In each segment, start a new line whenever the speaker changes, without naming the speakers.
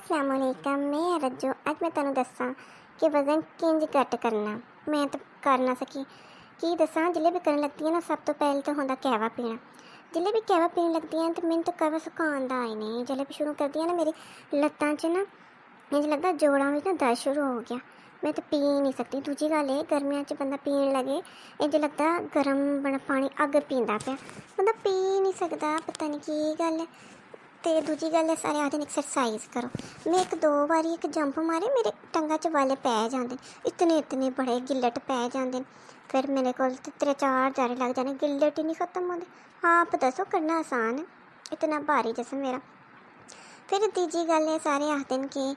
अस्सलामुअलैकुम, मैं रज्जो। अज मैं तेन दसा कि वज़न किंज घट करना। मैं तो कर ना सकी कि दसा। जिले भी करन लगती है ना, सब तो पहले तो होंदा कहवा पीना। जिले भी कहवा पीन लगती है तो मैंने तो कहवा सुखान दा ही नहीं। जिले भी शुरू करती है ना, मेरी लत्तां च ना इंज लगदा जोड़ां में ना दर्द शुरू हो गया। मैं तो पी नहीं सकती। दूजी गल है, गर्मियां च बंदा पीन लगे इंज लगदा गर्म बड़ा पानी अग पींदा पिया। बंदा पी नहीं सकता, पता नहीं की गल है। तो दूजी गल है, सारे आखदे एक्सरसाइज करो। मैं एक दो बारी एक जंप मारे, मेरे टंगा च वाले पै जाते, इतने इतने बड़े गिल्लट पै जाते। फिर मेरे को 3-4 जारे लग जाने, गिल्लट ही नहीं खत्म होते। आप दसो, करना आसान है इतना भारी जिसम मेरा। फिर तीजी गल है, सारे आखते हैं कि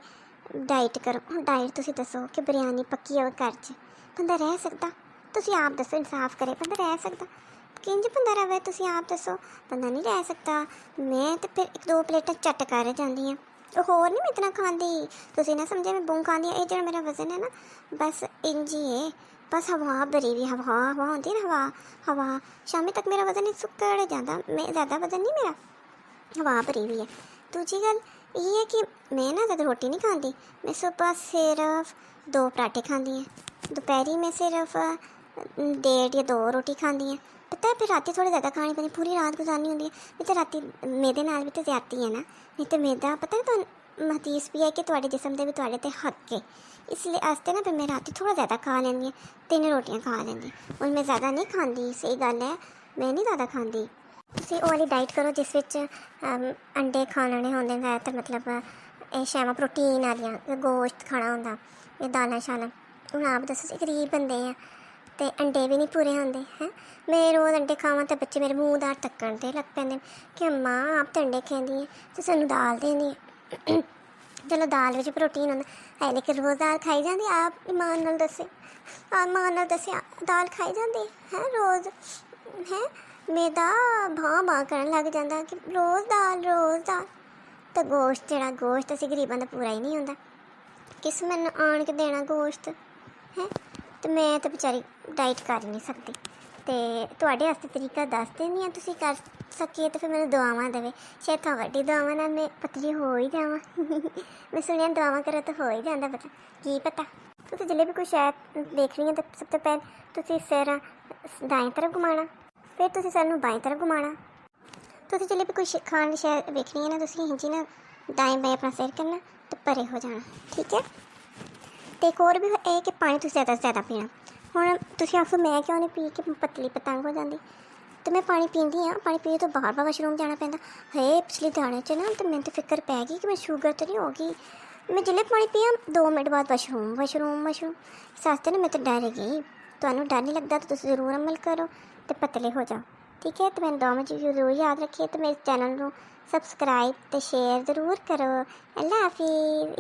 डाइट करो। डाइट तुसी दसो कि बिरयानी पक्की हो घर च बंदा रह सकता? तुसी आप दसो, इंसाफ करे, बंदा रह सकता? किंज बंदा रवे, तुसी आप दसो। बंदा नहीं रह सकता। मैं तो फिर 1-2 प्लेटां झट कर जाती हैं, होर नहीं मैं इतना खाती। तुसी ना समझे मैं बहुत खाती। ये जो मेरा वजन है ना, बस इंज ही है। बस हवा भरी हुई, हवा हवा होती है ना, हवा शामी तक मेरा वजन सुक्कड़ जाता। मैं ज़्यादा वजन नहीं मेरा, हवा भरी हुई है। दूजी गल ये है कि मैं ना ज़्यादा रोटी नहीं खाती। मैं सुबह सिर्फ 2 पराठे खाती हैं, दोपहरी में सिर्फ 1.5 या 2 रोटी खाती हैं। पता है, फिर राती थोड़ी ज़्यादा खानी पड़ती, पूरी रात गुजारनी होती है। नहीं तो राती मेदे नाल भी तो ज्यादती है ना। नहीं तो मैदा पता है तो हदीस भी है कि थोड़े जिसम के भी थोड़े ते हक है। इसलिए आस्ते ना फिर मैं राती थोड़ा ज़्यादा खा लैंदी है, 3 रोटियां खा लैंदी। और मैं ज़्यादा नहीं खाती, सही गल है, मैं नहीं ज़्यादा खाती। तुसी वो वाली डाइट करो जिस विच अंडे खाने होंदे, ज़्यादातर मतलब ये शैवां प्रोटीन आलियां, गोश्त खाना होंदा, ये दालां शालां। हूँ आप दसो, गरीब बंदे हैं तो अंडे भी नहीं पूरे होंदे हैं। मैं रोज़ अंडे खावां तो बच्चे मेरे मूँह दार तक्कन ते लग पैंदे कि अम्मा आप तो अंडे खैंदी हैं, तो सानूं दाल देंदी है। चलो दाल में प्रोटीन होंदा है, लेकिन रोज़ दाल खाई जाती? आप ईमान नाल दस्से, आप ईमान नाल दस्से, दाल खाई जाती है रोज़? हैं मेदा भां करन लग जाता कि रोज़ दाल। तो गोश्त जेह्ड़ा गोश्त असीं गरीबां दा पूरा ही नहीं होंदा। किस मैनूं आण के देना गोश्त है? तो मैं तो बेचारी डाइट कर ही नहीं सकती। तो तुहाडे वास्ते तरीका दस देनी, तुसीं कर सके तो फिर मैंने दुआवां देवे। शायद तुहाडी दुआवां नाल मैं पतली हो ही जावां। मैं सुनिया दुआवां करो तो हो ही जाता, पता की पता। तुसीं जिल्ले भी कोई शैद देख रही है तो सब तो पहले तुसीं सिर दाएं तरफ घुमाना, फिर तुसीं सिर नूं बाएं तरफ घुमाना। तुसीं जिल्ले भी कोई खाने शैद वेखनी है ना, तुसीं इंजी ना दाएं बाएं अपना सिर करना तो परे हो जाना, ठीक है। तो एक और भी है कि पानी तुसीं ज़्यादा से ज़्यादा पीना। हुण तुसीं आखो मैं क्यों नहीं पी के पतली पतंग हो जाती। तो मैं पानी पींदी हाँ, पानी पीए तो बार बार वाशरूम जाना पैंदा है। पिछले दाने च ना तो मैंने तो फिक्र पै गई कि मैं शुगर तो नहीं होगी। मैं जिल्ले पानी पिया 2 मिनट बाद वाशरूम इस आस्ते ना मैं तो डर गई। तुहानूं डर नहीं लगता तो तुसीं ज़रूर अमल करो तो पतले हो जाओ, ठीक है। तो मैंने दुआवां च ज़रूर याद रखिए। तो मेरे चैनल को सब्सक्राइब तो शेयर ज़रूर करो। अल्लाह हाफिज़।